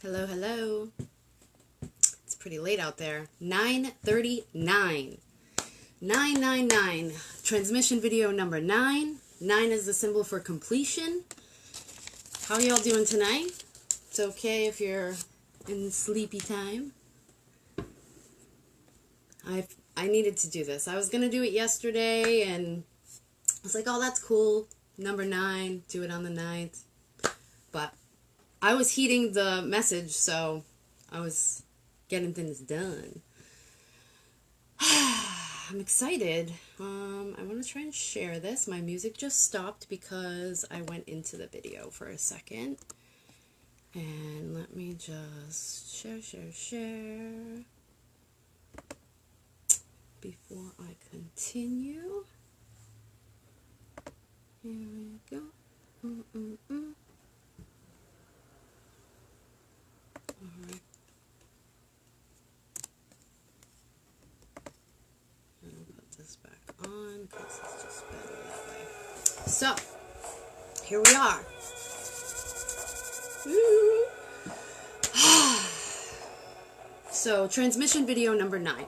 Hello, hello. It's pretty late out there. 9:39. 999. Transmission video number 9. 9 is the symbol for completion. How y'all doing tonight? It's okay if you're in sleepy time. I needed to do this. I was going to do it yesterday, and I was like, oh, that's cool. Number 9, do it on the 9th. But I was heeding the message, so I was getting things done. I'm excited. I want to try and share this. My music just stopped because I went into the video for a second. And let me just share. Before I continue. Here we go. Alright. And I'll put this back on because it's just better that way. So, here we are. So, transmission video number 9.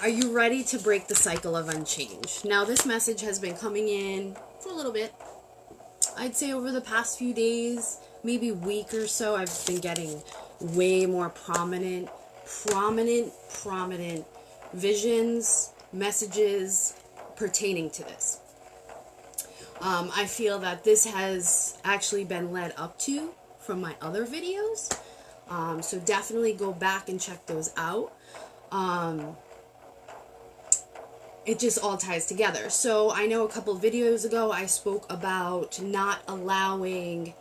Are you ready to break the cycle of Unchange? Now, this message has been coming in for a little bit. I'd say over the past few days, maybe week or so, I've been getting way more prominent visions, messages pertaining to this. I feel that this has actually been led up to from my other videos. So definitely go back and check those out. It just all ties together. So I know a couple of videos ago I spoke about not allowing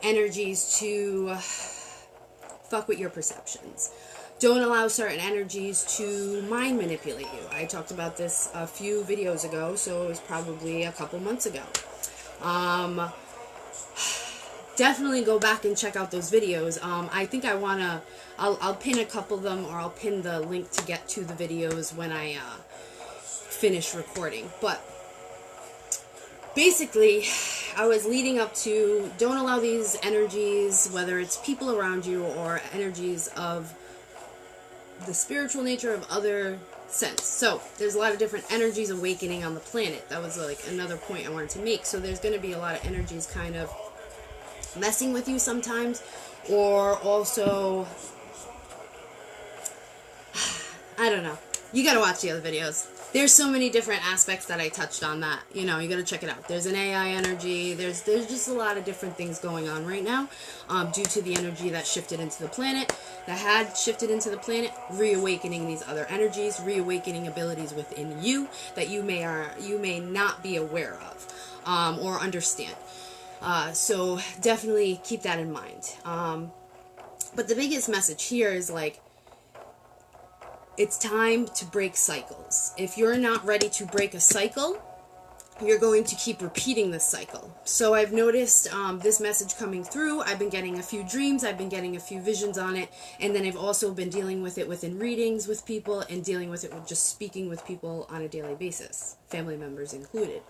energies to fuck with your perceptions. Don't allow certain energies to mind manipulate you. I talked about this a few videos ago, so it was probably a couple months ago. Definitely go back and check out those videos. I think I'll pin a couple of them, or I'll pin the link to get to the videos when I finish recording. But basically, I was leading up to don't allow these energies, whether it's people around you or energies of the spiritual nature of other sense. So there's a lot of different energies awakening on the planet. That was like another point I wanted to make. So there's going to be a lot of energies kind of messing with you sometimes, or also, I don't know. You got to watch the other videos. There's so many different aspects that I touched on that, you know, you got to check it out. There's an AI energy. There's just a lot of different things going on right now due to the energy that shifted into the planet, reawakening these other energies, reawakening abilities within you that you may not be aware of or understand. So definitely keep that in mind. But the biggest message here is like, it's time to break cycles. If you're not ready to break a cycle, you're going to keep repeating this cycle. So I've noticed this message coming through. I've been getting a few dreams. I've been getting a few visions on it. And then I've also been dealing with it within readings with people and dealing with it with just speaking with people on a daily basis, family members included.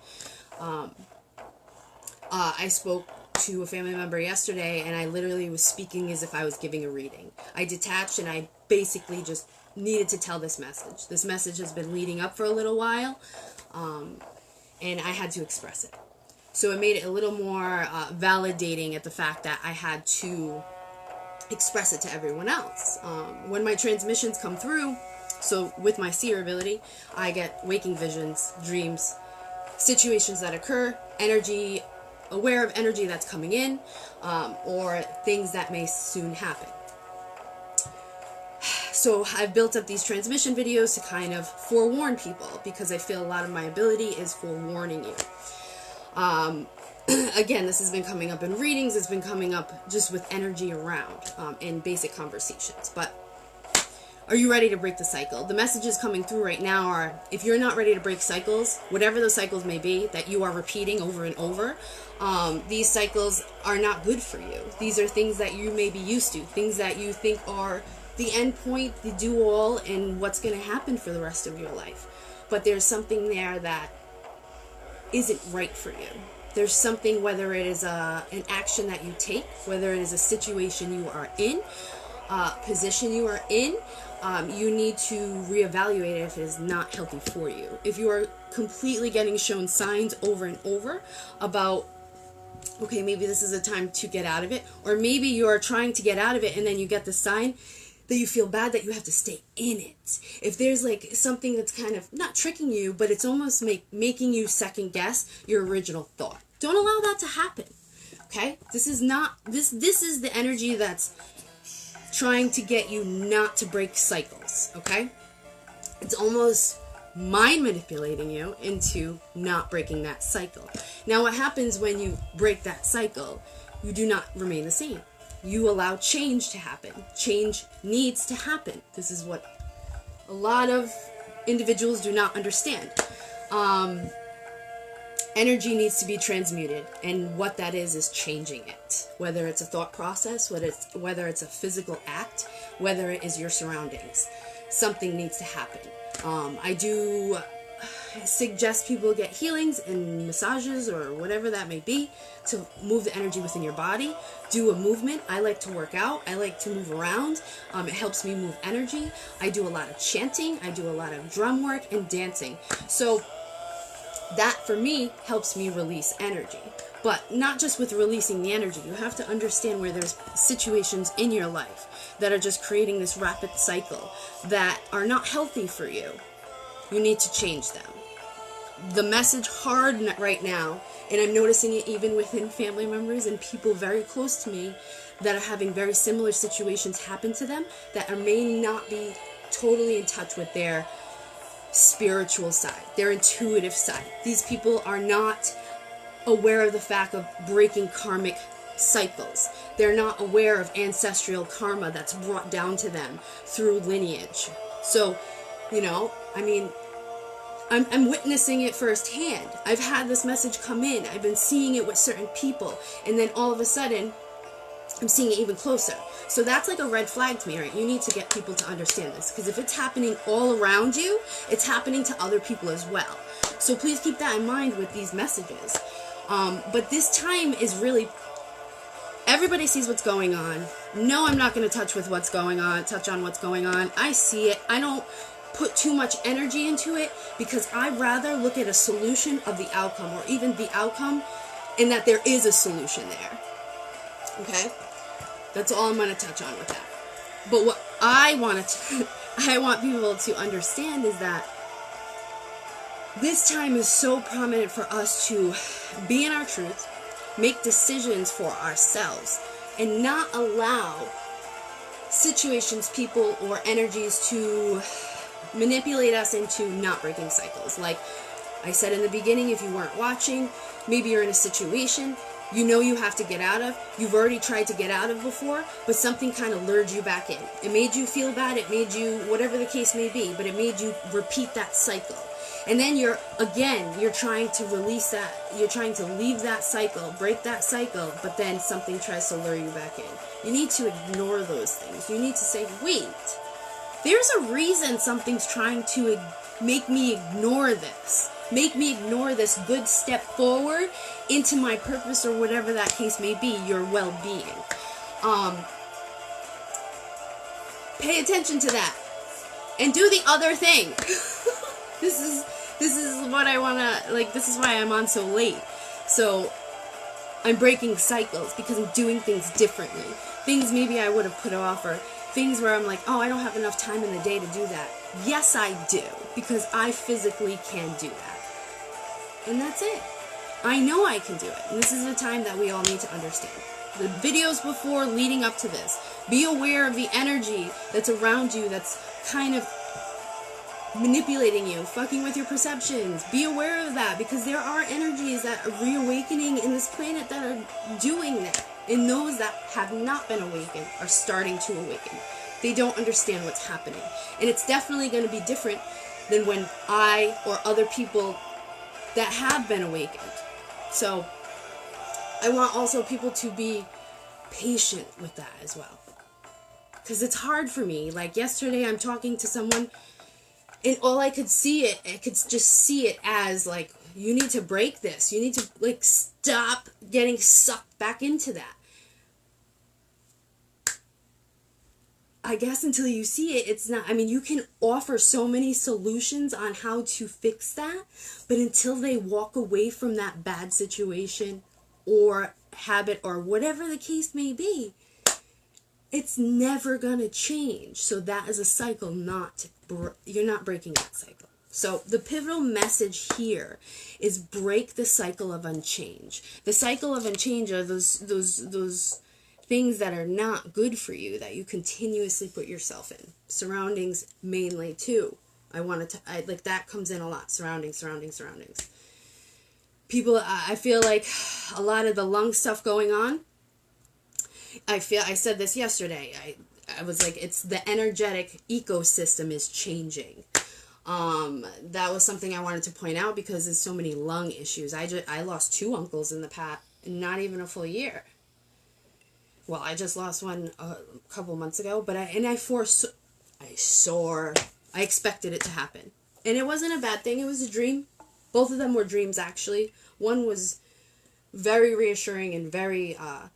I spoke to a family member yesterday, and I literally was speaking as if I was giving a reading. I detached, and I basically just needed to tell this message. This message has been leading up for a little while, and I had to express it. So it made it a little more validating at the fact that I had to express it to everyone else. When my transmissions come through, so with my seer ability, I get waking visions, dreams, situations that occur, energy, aware of energy that's coming in, or things that may soon happen. So I've built up these transmission videos to kind of forewarn people, because I feel a lot of my ability is forewarning you. Again, this has been coming up in readings, it's been coming up just with energy around in basic conversations. But are you ready to break the cycle? The messages coming through right now are, if you're not ready to break cycles, whatever those cycles may be that you are repeating over and over, these cycles are not good for you. These are things that you may be used to, things that you think are the end point, the do-all, and what's going to happen for the rest of your life. But there's something there that isn't right for you. There's something, whether it is an action that you take, whether it is a situation you are in, position you are in, you need to reevaluate it if it is not healthy for you. If you are completely getting shown signs over and over about, okay, maybe this is a time to get out of it, or maybe you are trying to get out of it and then you get the sign that you feel bad that you have to stay in it. If there's like something that's kind of not tricking you, but it's almost making you second guess your original thought, don't allow that to happen. Okay? This is the energy that's trying to get you not to break cycles. Okay? It's almost mind manipulating you into not breaking that cycle. Now, what happens when you break that cycle? You do not remain the same. You allow change to happen. Change needs to happen. This is what a lot of individuals do not understand. Energy needs to be transmuted, and what that is changing it. Whether it's a thought process, whether it's a physical act, whether it is your surroundings. Something needs to happen. I do suggest people get healings and massages or whatever that may be to move the energy within your body. Do a movement. I like to work out. I like to move around. It helps me move energy. I do a lot of chanting. I do a lot of drum work and dancing. So that for me helps me release energy. But not just with releasing the energy. You have to understand where there's situations in your life that are just creating this rapid cycle that are not healthy for you. You need to change them. The message hard right now, and I'm noticing it even within family members and people very close to me that are having very similar situations happen to them that may not be totally in touch with their spiritual side, their intuitive side. These people are not aware of the fact of breaking karmic cycles. They're not aware of ancestral karma that's brought down to them through lineage. So, I'm witnessing it firsthand. I've had this message come in. I've been seeing it with certain people. And then all of a sudden, I'm seeing it even closer. So that's like a red flag to me, right? You need to get people to understand this. Because if it's happening all around you, it's happening to other people as well. So please keep that in mind with these messages. But this time is really... Everybody sees what's going on. No, I'm not going to touch on what's going on. I see it. I don't put too much energy into it because I'd rather look at a solution of the outcome, or even the outcome, and that there is a solution there. Okay? That's all I'm going to touch on with that. But what I want people to understand is that this time is so prominent for us to be in our truth, make decisions for ourselves, and not allow situations, people, or energies to manipulate us into not breaking cycles. Like I said in the beginning, if you weren't watching, maybe you're in a situation you have to get out of. You've already tried to get out of before, but something kind of lured you back in. It made you feel bad. It made you, whatever the case may be, but it made you repeat that cycle. And then you're trying to release that. You're trying to leave that cycle, break that cycle, but then something tries to lure you back in. You need to ignore those things. You need to say, wait, there's a reason something's trying to make me ignore this. Make me ignore this good step forward into my purpose, or whatever that case may be, your well-being. Pay attention to that. And do the other thing. This is what I want to, this is why I'm on so late. So, I'm breaking cycles because I'm doing things differently. Things maybe I would have put off, or things where I'm like, oh, I don't have enough time in the day to do that. Yes, I do, because I physically can do that. And that's it. I know I can do it. And this is the time that we all need to understand. The videos before leading up to this, be aware of the energy that's around you that's kind of manipulating you, fucking with your perceptions. Be aware of that, because there are energies that are reawakening in this planet that are doing that. And those that have not been awakened are starting to awaken. They don't understand what's happening. And it's definitely going to be different than when I or other people that have been awakened. So I want also people to be patient with that as well. Because it's hard for me. Like yesterday I'm talking to someone, and all I could see it, I could just see it as like, You need to break this. You need to, like, stop getting sucked back into that. I guess until you see it, it's not, I mean, you can offer so many solutions on how to fix that, but until they walk away from that bad situation or habit or whatever the case may be, it's never going to change. So that is a cycle you're not breaking that cycle. So the pivotal message here is break the cycle of unchange. The cycle of unchange are those things that are not good for you that you continuously put yourself in. Surroundings mainly too. Like that comes in a lot. Surroundings. People, I feel like a lot of the lung stuff going on, I said this yesterday. I was like, it's the energetic ecosystem is changing. That was something I wanted to point out because there's so many lung issues. I lost 2 uncles in the past, not even a full year. Well, I just lost one a couple months ago, but I expected it to happen. And it wasn't a bad thing, it was a dream. Both of them were dreams, actually. One was very reassuring and very awesome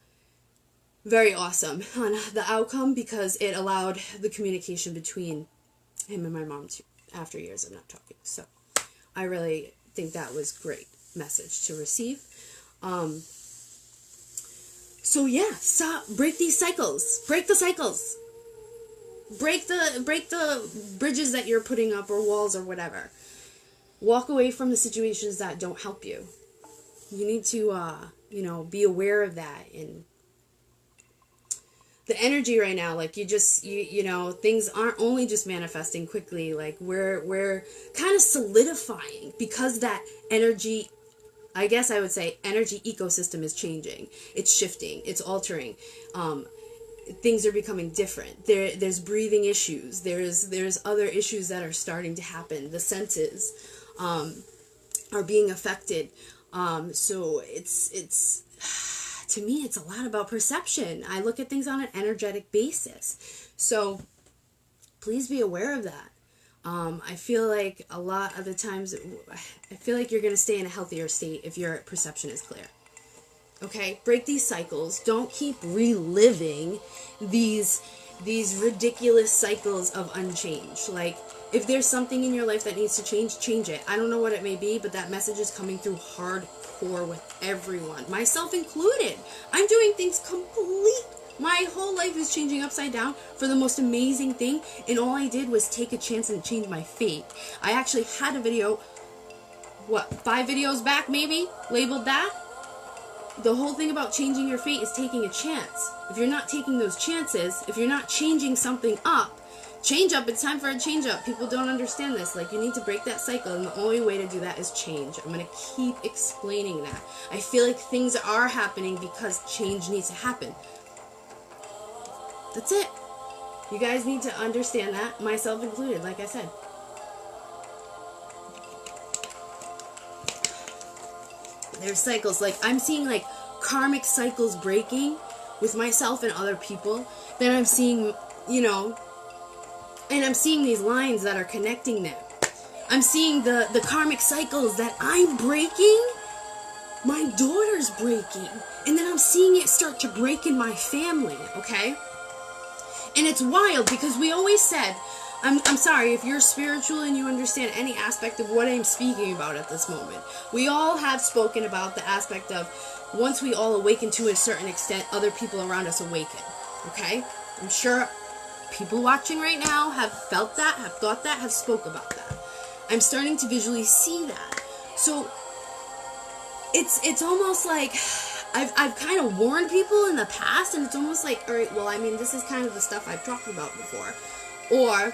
on the outcome because it allowed the communication between him and my mom after years of not talking. So I really think that was great message to receive. So yeah, break these cycles. Break the cycles. Break the bridges that you're putting up or walls or whatever. Walk away from the situations that don't help you. You need to, be aware of that. And the energy right now, like things aren't only just manifesting quickly. Like we're kind of solidifying because that energy, I guess I would say, energy ecosystem is changing. It's shifting. It's altering. Things are becoming different. There's breathing issues. There's other issues that are starting to happen. The senses are being affected. So it's to me, it's a lot about perception. I look at things on an energetic basis. So please be aware of that. I feel like a lot of the times, I feel like you're going to stay in a healthier state if your perception is clear. Okay? Break these cycles. Don't keep reliving these ridiculous cycles of unchange. Like, if there's something in your life that needs to change it. I don't know what it may be, but that message is coming through hardcore with everyone, myself included. I'm doing things my whole life is changing upside down for the most amazing thing, and all I did was take a chance and change my fate. I actually had a video, 5 videos back maybe, labeled that. The whole thing about changing your fate is taking a chance. If you're not taking those chances, if you're not changing something up, change up, it's time for a change up. People don't understand this. Like, you need to break that cycle, and the only way to do that is change. I'm going to keep explaining that. I feel like things are happening because change needs to happen. That's it. You guys need to understand that, myself included, like I said. There's cycles. Like, I'm seeing, like, karmic cycles breaking with myself and other people. Then I'm seeing, and I'm seeing these lines that are connecting them. I'm seeing the karmic cycles that I'm breaking, my daughter's breaking. And then I'm seeing it start to break in my family, okay? And it's wild because we always said, I'm sorry, if you're spiritual and you understand any aspect of what I'm speaking about at this moment, we all have spoken about the aspect of once we all awaken to a certain extent, other people around us awaken, okay? I'm sure people watching right now have felt that, have thought that, have spoke about that. I'm starting to visually see that. So it's almost like I've kind of warned people in the past, and it's almost like, all right, well, I mean, this is kind of the stuff I've talked about before. Or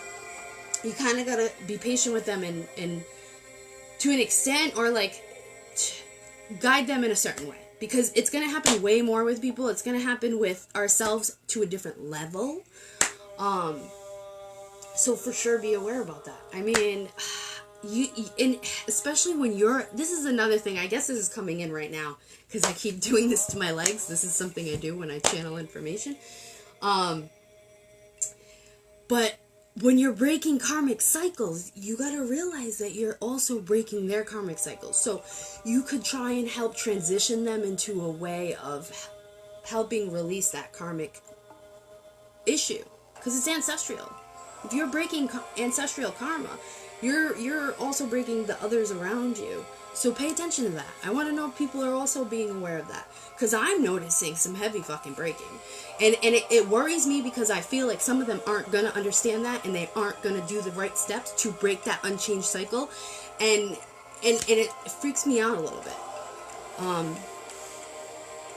you kind of got to be patient with them and to an extent, or like guide them in a certain way. Because it's going to happen way more with people. It's going to happen with ourselves to a different level. So for sure be aware about that. I mean, and especially when this is another thing, I guess this is coming in right now, because I keep doing this to my legs. This is something I do when I channel information. But when you're breaking karmic cycles, you got to realize that you're also breaking their karmic cycles. So you could try and help transition them into a way of helping release that karmic issue, because it's ancestral. If you're breaking ancestral karma, you're also breaking the others around you. So pay attention to that. I want to know if people are also being aware of that, because I'm noticing some heavy fucking breaking, and it worries me, because I feel like some of them aren't gonna understand that, and they aren't gonna do the right steps to break that unchanged cycle, and it freaks me out a little bit.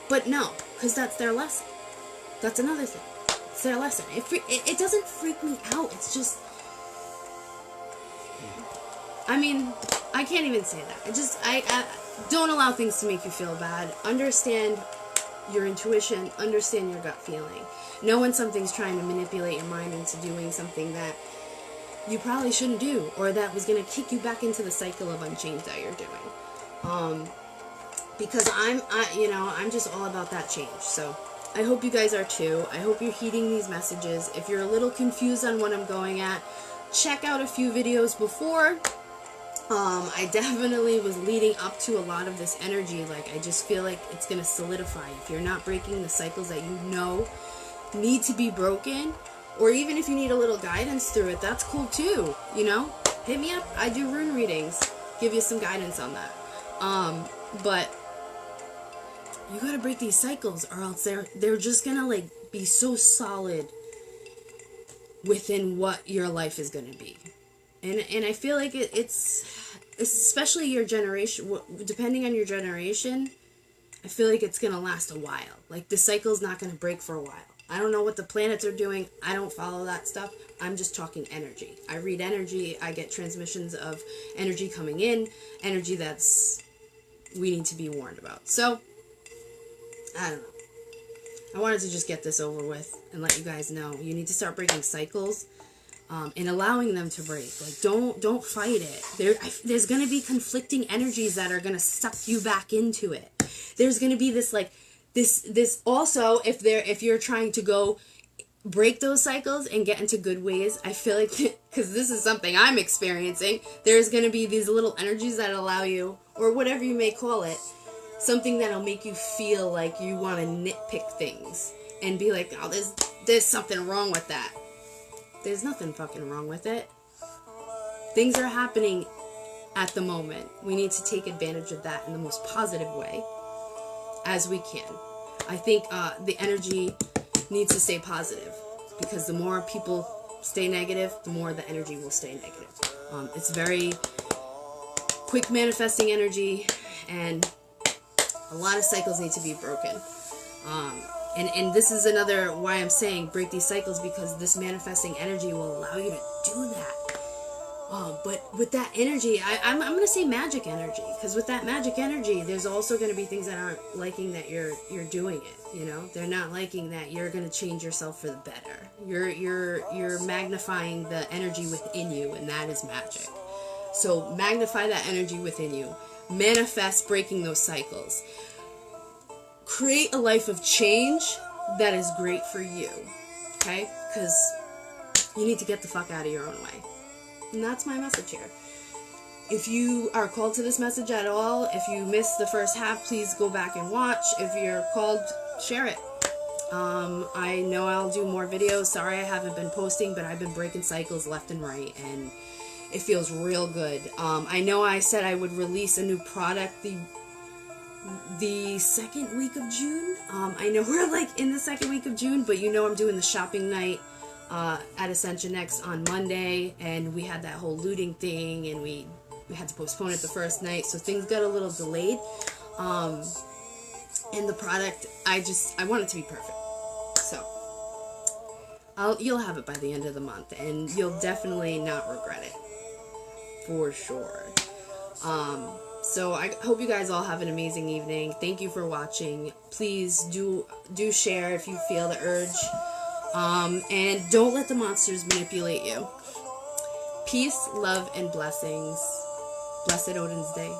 But no, because that's their lesson. That's another thing. It's their lesson. It doesn't freak me out. It's just, I mean, I can't even say that. I don't allow things to make you feel bad. Understand your intuition. Understand your gut feeling. Know when something's trying to manipulate your mind into doing something that you probably shouldn't do, or that was going to kick you back into the cycle of Unchange that you're doing. Because I'm just all about that change. So I hope you guys are too. I hope you're heeding these messages. If you're a little confused on what I'm going at, check out a few videos before. I definitely was leading up to a lot of this energy. Like, I just feel like it's going to solidify. If you're not breaking the cycles that you know need to be broken, or even if you need a little guidance through it, that's cool too. You know, hit me up. I do rune readings. Give you some guidance on that. But you got to break these cycles, or else they're just going to like be so solid within what your life is going to be. And I feel like it's especially your generation, depending on your generation, I feel like it's going to last a while. Like, the cycle's not going to break for a while. I don't know what the planets are doing. I don't follow that stuff. I'm just talking energy. I read energy. I get transmissions of energy coming in, energy that's we need to be warned about. So, I don't know. I wanted to just get this over with and let you guys know you need to start breaking cycles. And allowing them to break. Like, don't fight it. There's going to be conflicting energies that are going to suck you back into it. There's going to be this, like, this also, if you're trying to go break those cycles and get into good ways, I feel like, because this is something I'm experiencing, there's going to be these little energies that allow you, or whatever you may call it, something that'll make you feel like you want to nitpick things and be like, oh, there's something wrong with that. There's nothing fucking wrong with it. Things are happening at the moment. We need to take advantage of that in the most positive way as we can. I think the energy needs to stay positive, because the more people stay negative, the more the energy will stay negative. It's very quick manifesting energy, and a lot of cycles need to be broken. And this is another why I'm saying break these cycles, because this manifesting energy will allow you to do that. But with that energy, I'm going to say magic energy, because with that magic energy, there's also going to be things that aren't liking that you're doing it. You know, they're not liking that you're going to change yourself for the better. You're magnifying the energy within you, and that is magic. So magnify that energy within you. Manifest breaking those cycles. Create a life of change that is great for you, okay? Because you need to get the fuck out of your own way. And that's my message here. If you are called to this message at all, if you missed the first half, please go back and watch. If you're called, share it. I know I'll do more videos. Sorry I haven't been posting, but I've been breaking cycles left and right, and it feels real good. I know I said I would release a new product the second week of June. I know we're like in the second week of June, but you know I'm doing the shopping night at Ascension X on Monday, and we had that whole looting thing, and we had to postpone it the first night, so things got a little delayed. And the product, I want it to be perfect. So you'll have it by the end of the month, and you'll definitely not regret it, for sure. So I hope you guys all have an amazing evening. Thank you for watching. Please do share if you feel the urge. And don't let the monsters manipulate you. Peace, love, and blessings. Blessed Odin's Day.